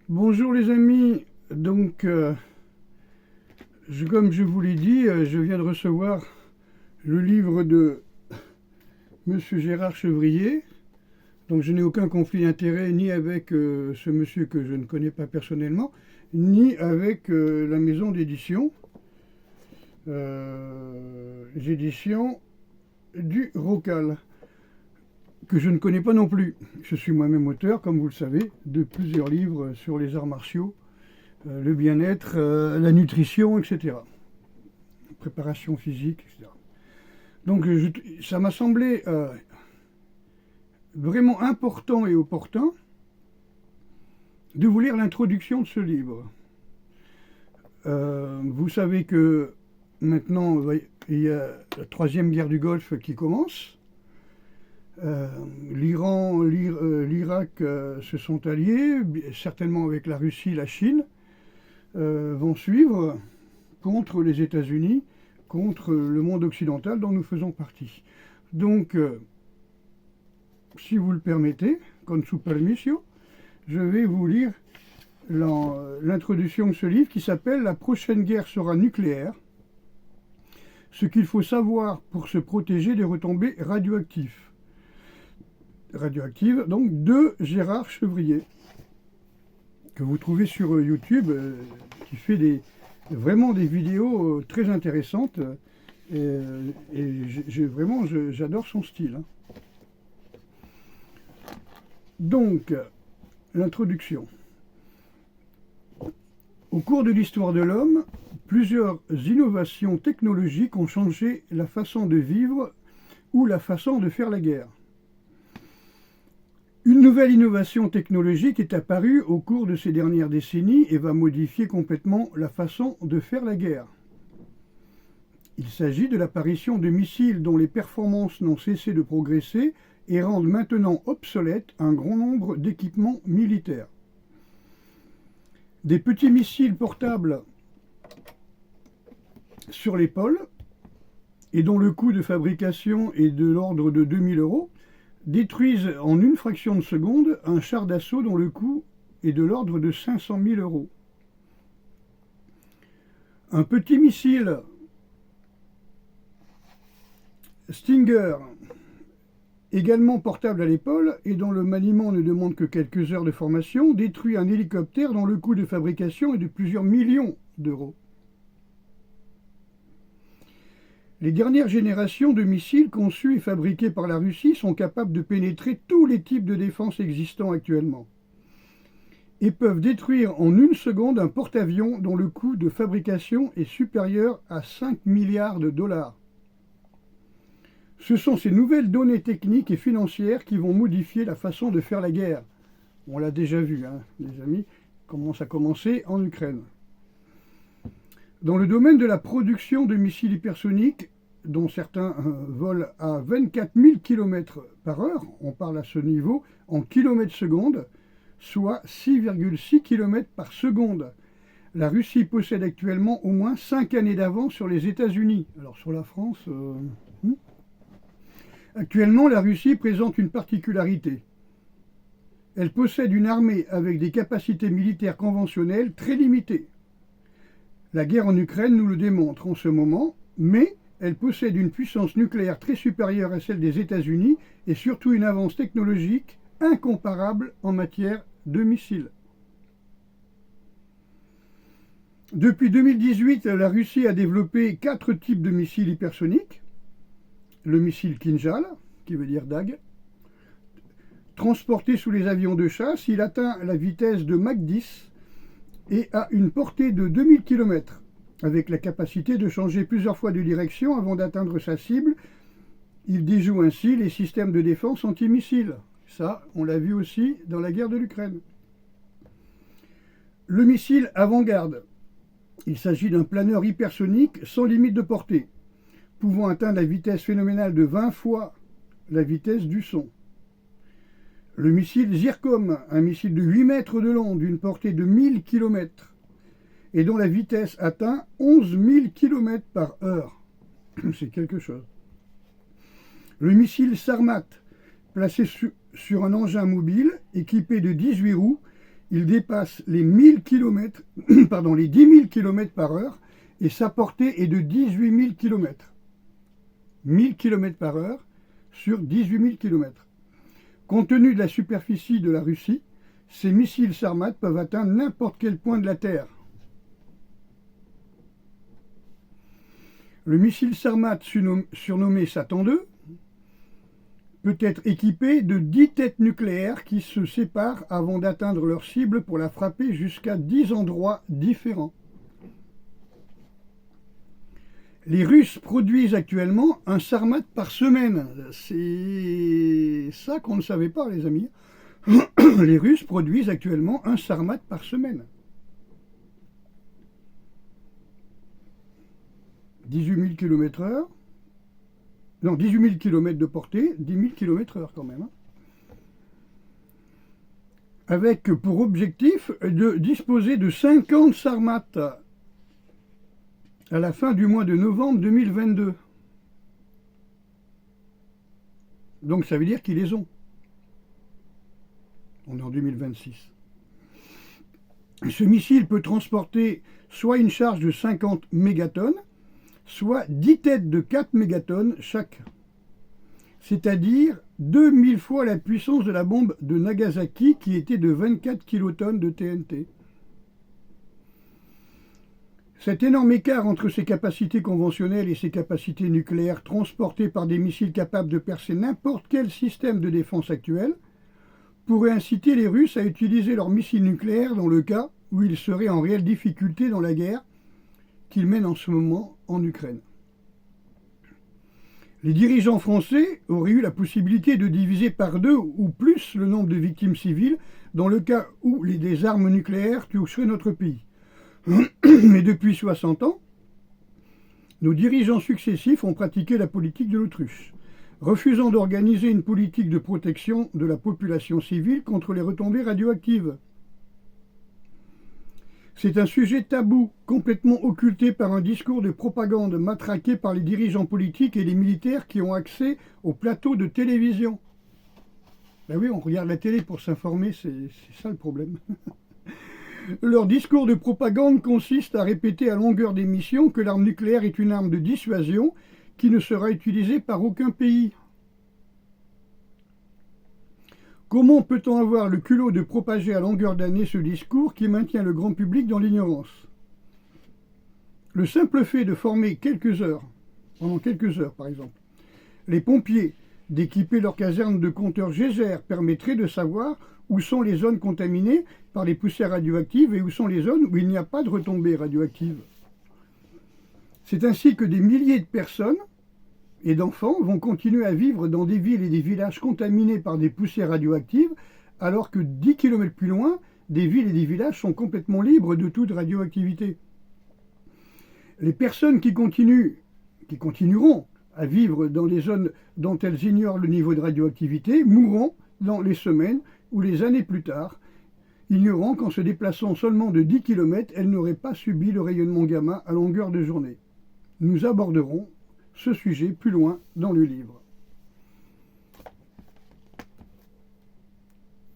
Bonjour les amis, donc comme je vous l'ai dit, je viens de recevoir le livre de Monsieur Gérard Chevrier, donc je n'ai aucun conflit d'intérêt ni avec ce monsieur que je ne connais pas personnellement, ni avec la maison d'édition, l'édition du Rocal, que je ne connais pas non plus. Je suis moi-même auteur, comme vous le savez, de plusieurs livres sur les arts martiaux, le bien-être, la nutrition, etc. Préparation physique, etc. Donc ça m'a semblé vraiment important et opportun de vous lire l'introduction de ce livre. Vous savez que maintenant, il y a la troisième guerre du Golfe qui commence. L'Iran, l'Irak se sont alliés, certainement avec la Russie, la Chine, vont suivre contre les États-Unis, contre le monde occidental dont nous faisons partie. Donc, si vous le permettez, con su permiso, je vais vous lire l'introduction de ce livre qui s'appelle « La prochaine guerre sera nucléaire. Ce qu'il faut savoir pour se protéger des retombées radioactives ». Radioactive, donc de Gérard Chevrier, que vous trouvez sur YouTube, qui fait vraiment des vidéos très intéressantes, et vraiment j'adore son style. Donc, l'introduction. Au cours de l'histoire de l'homme, plusieurs innovations technologiques ont changé la façon de vivre ou la façon de faire la guerre. Une nouvelle innovation technologique est apparue au cours de ces dernières décennies et va modifier complètement la façon de faire la guerre. Il s'agit de l'apparition de missiles dont les performances n'ont cessé de progresser et rendent maintenant obsolètes un grand nombre d'équipements militaires. Des petits missiles portables sur l'épaule et dont le coût de fabrication est de l'ordre de 2000 € détruisent en une fraction de seconde un char d'assaut dont le coût est de l'ordre de 500 000 €. Un petit missile Stinger, également portable à l'épaule et dont le maniement ne demande que quelques heures de formation, détruit un hélicoptère dont le coût de fabrication est de plusieurs millions d'euros. Les dernières générations de missiles conçus et fabriqués par la Russie sont capables de pénétrer tous les types de défense existants actuellement et peuvent détruire en une seconde un porte-avions dont le coût de fabrication est supérieur à 5 milliards de dollars. Ce sont ces nouvelles données techniques et financières qui vont modifier la façon de faire la guerre. On l'a déjà vu, hein, les amis, comment ça a commencé en Ukraine. Dans le domaine de la production de missiles hypersoniques, dont certains volent à 24 000 km/h, on parle à ce niveau en kilomètres-secondes, soit 6,6 km par seconde. La Russie possède actuellement au moins 5 années d'avance sur les États-Unis. Alors sur la France... Actuellement, la Russie présente une particularité. Elle possède une armée avec des capacités militaires conventionnelles très limitées. La guerre en Ukraine nous le démontre en ce moment, mais elle possède une puissance nucléaire très supérieure à celle des États-Unis et surtout une avance technologique incomparable en matière de missiles. Depuis 2018, la Russie a développé 4 types de missiles hypersoniques. Le missile Kinjal, qui veut dire dague, transporté sous les avions de chasse, il atteint la vitesse de Mach 10 et a une portée de 2000 km, avec la capacité de changer plusieurs fois de direction avant d'atteindre sa cible. Il déjoue ainsi les systèmes de défense antimissiles. Ça, on l'a vu aussi dans la guerre de l'Ukraine. Le missile Avant-Garde. Il s'agit d'un planeur hypersonique sans limite de portée, pouvant atteindre la vitesse phénoménale de 20 fois la vitesse du son. Le missile Zircom, un missile de 8 mètres de long d'une portée de 1000 km et dont la vitesse atteint 11 000 km/h. C'est quelque chose. Le missile Sarmat, placé sur un engin mobile équipé de 18 roues, Il dépasse les 1000 km, pardon, les 10 000 km par heure et sa portée est de 18 000 km. 1000 km par heure sur 18 000 km. Compte tenu de la superficie de la Russie, ces missiles Sarmat peuvent atteindre n'importe quel point de la Terre. Le missile Sarmat, surnommé Satan II, peut être équipé de 10 têtes nucléaires qui se séparent avant d'atteindre leur cible pour la frapper jusqu'à 10 endroits différents. Les Russes produisent actuellement un Sarmat par semaine. C'est ça qu'on ne savait pas, les amis. Les Russes produisent actuellement un Sarmat par semaine. 18 000 km/h. Non, 18 000 km de portée, 10 000 km/h quand même. Avec pour objectif de disposer de 50 Sarmat à la fin du mois de novembre 2022. Donc ça veut dire qu'ils les ont. On est en 2026. Ce missile peut transporter soit une charge de 50 mégatonnes, soit 10 têtes de 4 mégatonnes chaque. C'est-à-dire 2000 fois la puissance de la bombe de Nagasaki qui était de 24 kilotonnes de TNT. Cet énorme écart entre ses capacités conventionnelles et ses capacités nucléaires transportées par des missiles capables de percer n'importe quel système de défense actuel pourrait inciter les Russes à utiliser leurs missiles nucléaires dans le cas où ils seraient en réelle difficulté dans la guerre qu'ils mènent en ce moment en Ukraine. Les dirigeants français auraient eu la possibilité de diviser par 2 ou plus le nombre de victimes civiles dans le cas où des armes nucléaires toucheraient notre pays. Mais depuis 60 ans, nos dirigeants successifs ont pratiqué la politique de l'autruche, refusant d'organiser une politique de protection de la population civile contre les retombées radioactives. C'est un sujet tabou, complètement occulté par un discours de propagande matraqué par les dirigeants politiques et les militaires qui ont accès aux plateaux de télévision. Ben oui, on regarde la télé pour s'informer, c'est ça le problème. Leur discours de propagande consiste à répéter à longueur d'émission que l'arme nucléaire est une arme de dissuasion qui ne sera utilisée par aucun pays. Comment peut-on avoir le culot de propager à longueur d'année ce discours qui maintient le grand public dans l'ignorance? Le simple fait de former pendant quelques heures par exemple, les pompiers, d'équiper leurs casernes de compteurs Geyser permettrait de savoir où sont les zones contaminées par les poussières radioactives et où sont les zones où il n'y a pas de retombées radioactives. C'est ainsi que des milliers de personnes et d'enfants vont continuer à vivre dans des villes et des villages contaminés par des poussières radioactives, alors que 10 km plus loin, des villes et des villages sont complètement libres de toute radioactivité. Les personnes qui continueront à vivre dans les zones dont elles ignorent le niveau de radioactivité mourront dans les semaines ou les années plus tard, ignorant qu'en se déplaçant seulement de 10 km, elles n'auraient pas subi le rayonnement gamma à longueur de journée. Nous aborderons ce sujet plus loin dans le livre.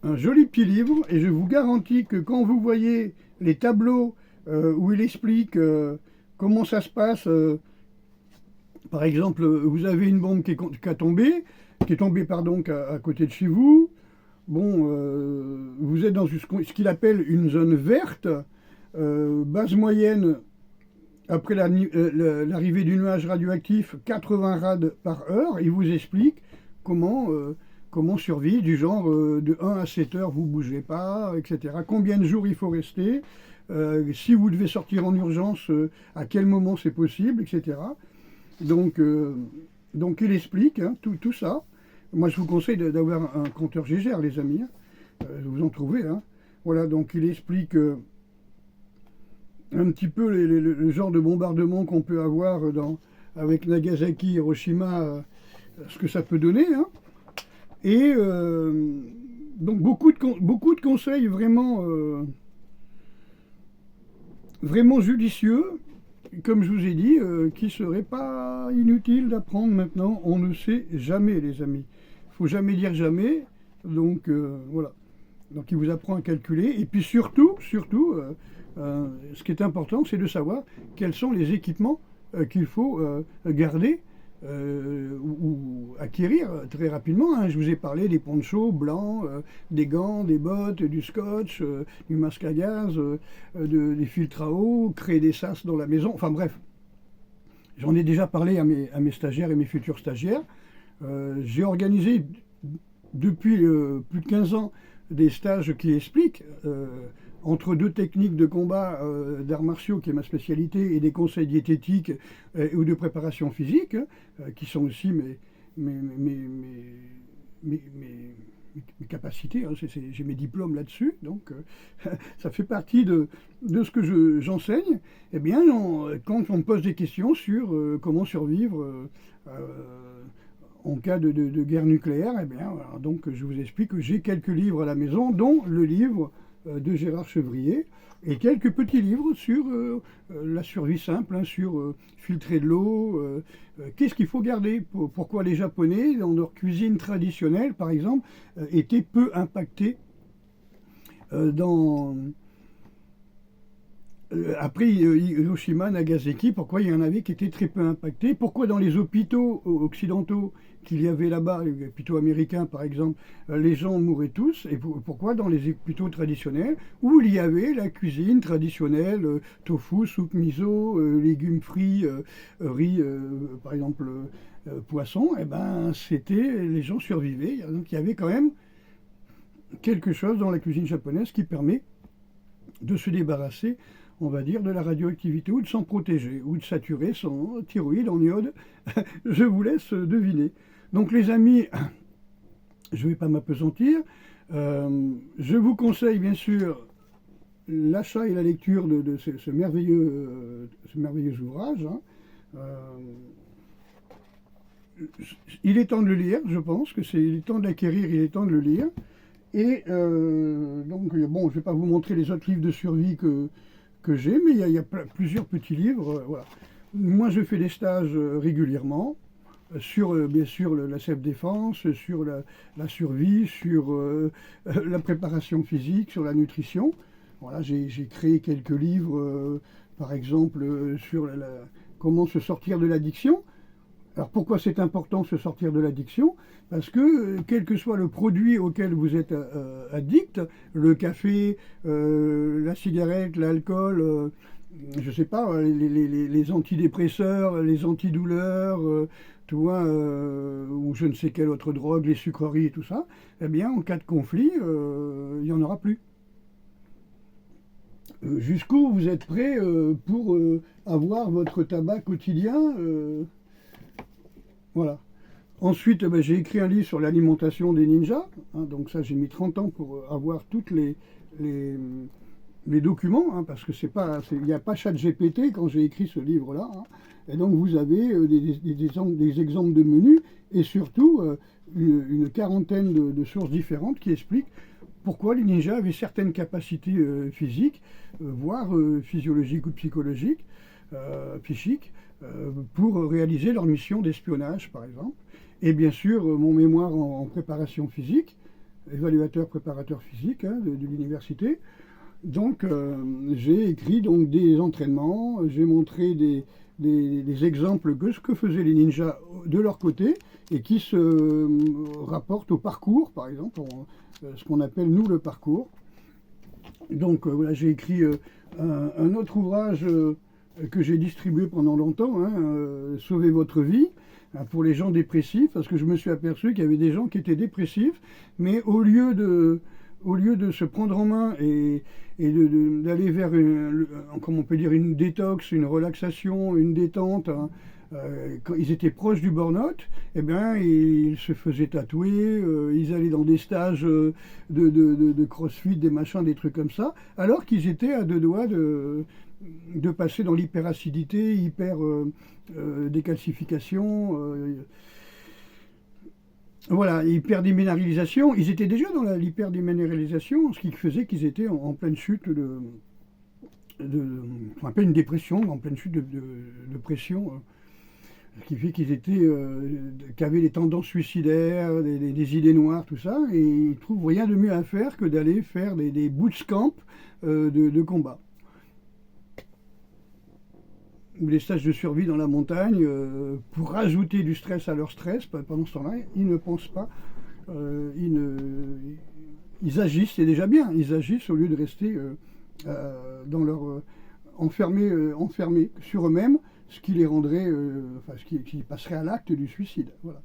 Un joli petit livre, et je vous garantis que quand vous voyez les tableaux où il explique comment ça se passe, par exemple, vous avez une bombe qui est tombée à côté de chez vous. Bon, vous êtes dans ce qu'il appelle une zone verte, base moyenne après l'arrivée du nuage radioactif, 80 rad par heure. Il vous explique comment survivre, du genre de 1 à 7 heures, vous ne bougez pas, etc. Combien de jours il faut rester, si vous devez sortir en urgence, à quel moment c'est possible, etc. Donc il explique tout ça. Moi, je vous conseille d'avoir un compteur Geyser, les amis. Vous en trouvez. Voilà, donc il explique un petit peu le genre de bombardement qu'on peut avoir avec Nagasaki, Hiroshima, ce que ça peut donner. Et donc beaucoup de conseils vraiment judicieux, comme je vous ai dit, qui ne seraient pas inutiles d'apprendre maintenant. On ne sait jamais, les amis. Il ne faut jamais dire jamais. Donc voilà. Donc il vous apprend à calculer. Et puis surtout, ce qui est important, c'est de savoir quels sont les équipements qu'il faut garder ou acquérir très rapidement. Hein. Je vous ai parlé des ponchos blancs, des gants, des bottes, du scotch, du masque à gaz, des filtres à eau, créer des sas dans la maison. Enfin bref, j'en ai déjà parlé à mes stagiaires et mes futurs stagiaires. J'ai organisé depuis plus de 15 ans des stages qui expliquent entre deux techniques de combat d'arts martiaux, qui est ma spécialité, et des conseils diététiques ou de préparation physique, qui sont aussi mes, mes- mes- mes- mes capacités. Hein, j'ai mes diplômes là-dessus, donc ça fait partie de ce que j'enseigne. Eh bien, quand on me pose des questions sur comment survivre en cas de guerre nucléaire, eh bien, voilà, donc je vous explique que j'ai quelques livres à la maison, dont le livre de Gérard Chevrier, et quelques petits livres sur la survie simple, hein, sur filtrer de l'eau, qu'est-ce qu'il faut garder, pourquoi les Japonais, dans leur cuisine traditionnelle, par exemple, étaient peu impactés dans... Après Hiroshima, Nagasaki, pourquoi il y en avait qui étaient très peu impactés? Pourquoi dans les hôpitaux occidentaux qu'il y avait là-bas, les hôpitaux américains par exemple, les gens mouraient tous? Et pourquoi dans les hôpitaux traditionnels, où il y avait la cuisine traditionnelle, tofu, soupe miso, légumes frits, riz, par exemple, poisson, eh ben, les gens survivaient. Donc il y avait quand même quelque chose dans la cuisine japonaise qui permet de se débarrasser, on va dire, de la radioactivité, ou de s'en protéger, ou de saturer son thyroïde en iode. Je vous laisse deviner. Donc les amis, je ne vais pas m'apesantir. Je vous conseille bien sûr l'achat et la lecture de ce merveilleux ouvrage. Hein. Il est temps de le lire, je pense que il est temps de l'acquérir, il est temps de le lire. Et donc, bon, je ne vais pas vous montrer les autres livres de survie que j'ai, mais il y a plusieurs petits livres. Voilà. Moi, je fais des stages régulièrement sur, bien sûr, la self-défense, sur la survie, sur la préparation physique, sur la nutrition. Voilà, j'ai créé quelques livres, par exemple, sur comment se sortir de l'addiction. Alors pourquoi c'est important de se sortir de l'addiction? Parce que quel que soit le produit auquel vous êtes addict, le café, la cigarette, l'alcool, je ne sais pas, les antidépresseurs, les antidouleurs, tu vois, ou je ne sais quelle autre drogue, les sucreries et tout ça, eh bien en cas de conflit, il n'y en aura plus. Jusqu'où vous êtes prêt pour avoir votre tabac quotidien voilà. Ensuite, ben, j'ai écrit un livre sur l'alimentation des ninjas. Hein, donc ça, j'ai mis 30 ans pour avoir toutes les, les documents, hein, parce que il n'y a pas ChatGPT quand j'ai écrit ce livre-là. Hein. Et donc vous avez des exemples de menus et surtout une quarantaine de sources différentes qui expliquent pourquoi les ninjas avaient certaines capacités physiques, voire physiologiques ou psychologiques, psychiques, pour réaliser leur mission d'espionnage, par exemple. Et bien sûr, mon mémoire en préparation physique, évaluateur préparateur physique hein, de l'université. Donc, j'ai écrit donc, des entraînements, j'ai montré des exemples de ce que faisaient les ninjas de leur côté et qui se rapportent au parcours, par exemple, ce qu'on appelle nous le parcours. Donc, voilà, j'ai écrit un autre ouvrage que j'ai distribué pendant longtemps, hein, Sauver votre vie, hein, pour les gens dépressifs, parce que je me suis aperçu qu'il y avait des gens qui étaient dépressifs, mais au lieu de se prendre en main et d'aller vers, comment on peut dire, une détox, une relaxation, une détente, hein, quand ils étaient proches du burn-out, eh bien, ils se faisaient tatouer, ils allaient dans des stages de crossfit, des machins, des trucs comme ça, alors qu'ils étaient à deux doigts de passer dans l'hyperacidité, décalcification, voilà, hyperdéminéralisation. Ils étaient déjà dans l'hyperdéminéralisation, ce qui faisait qu'ils étaient en pleine chute en pleine dépression, en pleine chute de pression. Ce qui fait qu'ils avaient des tendances suicidaires, des idées noires, tout ça, et ils trouvent rien de mieux à faire que d'aller faire des bootcamps de combat. Ou des stages de survie dans la montagne pour rajouter du stress à leur stress. Pendant ce temps-là, ils ne pensent pas, ils agissent, c'est déjà bien, ils agissent au lieu de rester dans leur enfermés sur eux-mêmes, ce qui les rendrait, enfin, qui passerait à l'acte du suicide. Voilà.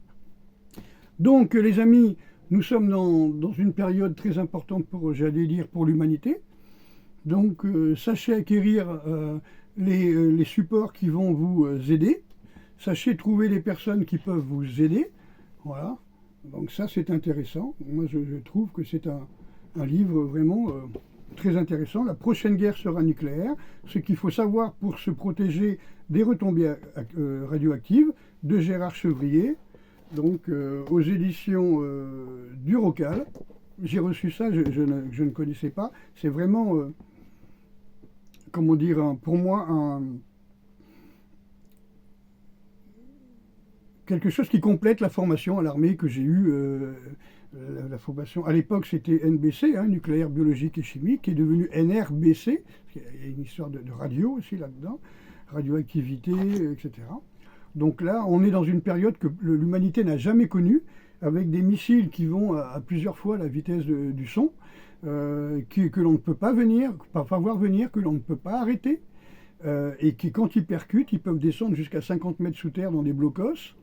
Donc, les amis, nous sommes dans une période très importante pour, j'allais dire, pour l'humanité. Donc, sachez acquérir les supports qui vont vous aider. Sachez trouver les personnes qui peuvent vous aider. Voilà. Donc ça, c'est intéressant. Moi, je trouve que c'est un livre vraiment très intéressant. La prochaine guerre sera nucléaire. Ce qu'il faut savoir pour se protéger des retombées radioactives, de Gérard Chevrier, donc aux éditions du Rocal. J'ai reçu ça, je ne connaissais pas. C'est vraiment, comment dire, pour moi, quelque chose qui complète la formation à l'armée que j'ai eue. La formation, à l'époque, c'était NBC, hein, nucléaire, biologique et chimique, qui est devenu NRBC. Il y a une histoire de radio aussi là-dedans, radioactivité, etc. Donc là, on est dans une période que l'humanité n'a jamais connue, avec des missiles qui vont à plusieurs fois la vitesse du son, que l'on ne peut pas voir venir, que l'on ne peut pas arrêter, et qui, quand ils percutent, ils peuvent descendre jusqu'à 50 mètres sous terre dans des blocos.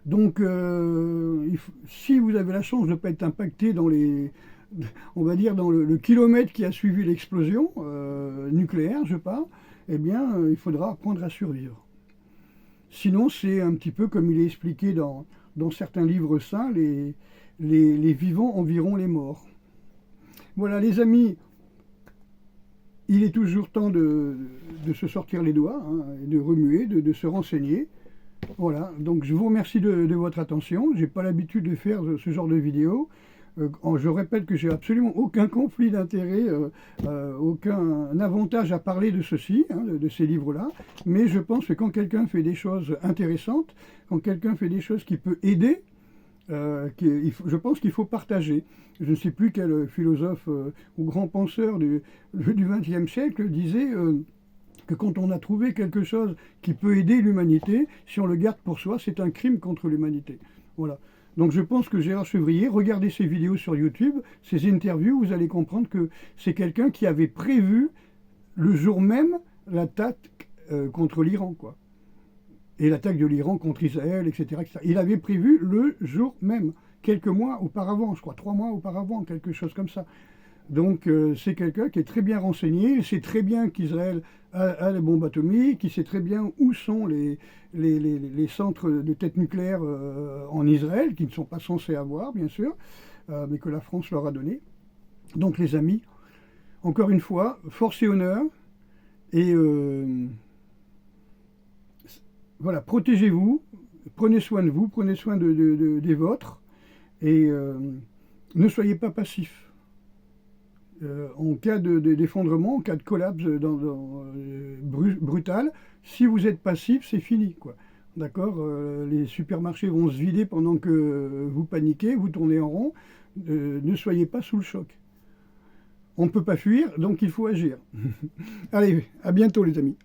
Donc, si vous avez la chance de ne pas être impacté dans on va dire dans le kilomètre qui a suivi l'explosion nucléaire, je parle, eh bien, il faudra apprendre à survivre. Sinon, c'est un petit peu comme il est expliqué dans certains livres saints, les vivants environt les morts. Voilà, les amis, il est toujours temps de se sortir les doigts, hein, de remuer, de se renseigner. Voilà, donc je vous remercie de votre attention. Je n'ai pas l'habitude de faire ce genre de vidéo. Je répète que j'ai absolument aucun conflit d'intérêt, aucun avantage à parler de ceci, hein, de ces livres-là. Mais je pense que quand quelqu'un fait des choses intéressantes, quand quelqu'un fait des choses qui peut aider, je pense qu'il faut partager. Je ne sais plus quel philosophe ou grand penseur du XXe siècle disait que quand on a trouvé quelque chose qui peut aider l'humanité, si on le garde pour soi, c'est un crime contre l'humanité. Voilà. Donc je pense que Gérard Chevrier, regardez ses vidéos sur YouTube, ses interviews, vous allez comprendre que c'est quelqu'un qui avait prévu le jour même l'attaque contre l'Iran, quoi. Et l'attaque de l'Iran contre Israël, etc., etc. Il avait prévu le jour même, quelques mois auparavant, je crois 3 mois auparavant, quelque chose comme ça. Donc c'est quelqu'un qui est très bien renseigné, il sait très bien qu'Israël a les bombes atomiques, il sait très bien où sont les centres de tête nucléaire en Israël, qui ne sont pas censés avoir, bien sûr, mais que la France leur a donné. Donc les amis, encore une fois, force et honneur, et voilà, protégez-vous, prenez soin de vous, prenez soin des vôtres, et ne soyez pas passifs. En cas d'effondrement, en cas de collapse brutal, si vous êtes passif, c'est fini, quoi. D'accord, les supermarchés vont se vider pendant que vous paniquez, vous tournez en rond. Ne soyez pas sous le choc. On ne peut pas fuir, donc il faut agir. Allez, à bientôt les amis.